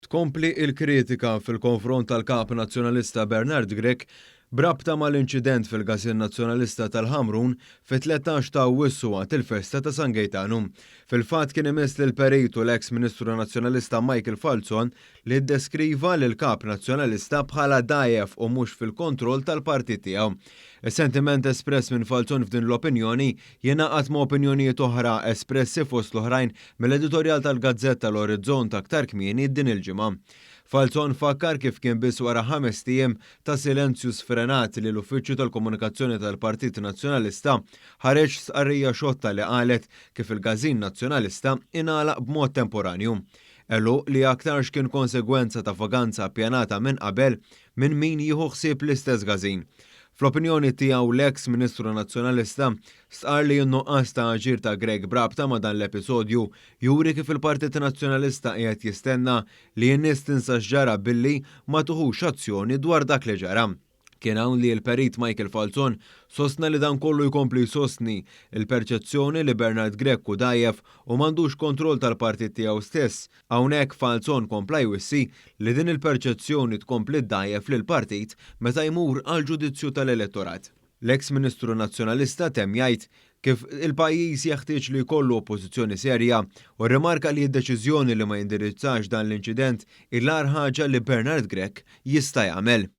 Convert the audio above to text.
Tkompli il-kritika fil-konfront tal-kap nazzjonalista Bernard Grech brabta mal-inċident fil-Gażin Nazzjonalista tal-Ħamrun fit-13 ta' Awwissu waqt il-festa ta' San Gejtanu. Fil-fatt kien imiss lil peritu l-eks Ministru Nazzjonalista Michael Falzon li ddeskriva lil kap nazzjonalista bħala dajef u mhux fil-kontroll tal-partit tiegħu. Is-sentiment espress minn Falzon f'din l-opinjoni jingħaqad ma' opinjonijiet oħra espressi fost l-oħrajn mill-editorjal tal-Gazzetta l-Orizzont aktar kmieni din il-ġimgħa. Falzon fakkar kif kien biss wara 5 ijiem ta' silenzju sfrenat li l-Uffiċċju tal-Komunikazzjoni tal-Partit Nazzjonalista ħareġ sqarrija xotta li qalet kif il-Gażin Nazzjonalista ingħalaq b'mod temporanju. Elu li aktarx kien konsegwenza ta' vaganza ppjanata minn qabel minn min jieħu ħsieb l-istess Gażin. Fl-opinjoni tiegħu l-eks Ministru Nazzjonalista sqar li n-nuqqas ta' aġir ta' Grech brabta ma' dan l-episodju juri kif il-Partit Nazzjonalista qiegħed jistenna li n-nies tinsa x'ġara billi ma tuħux azzjoni dwar dak li ġara. Kien hawn li l-perit Michael Falzon sostna li dan kollu jkompli jsostni il-perċezzjoni li Bernard Grech hu dajjef u m'għandux kontroll tal-partit tiegħu stess. Hawnhekk Falzon kompla jwissi li din il-perċezzjoni tkompli ddajjef lill-partit meta jmur għal ġudizzju tal-elettorat. L-eks Ministru Nazzjonalista temm jgħid kif il-pajjiż jeħtieġ li jkollu oppożizzjoni serja u rrimarka li d-deċiżjoni li ma jindirizzax dan l-inċident il-ar ħaġa li Bernard Grech jista' jagħmel.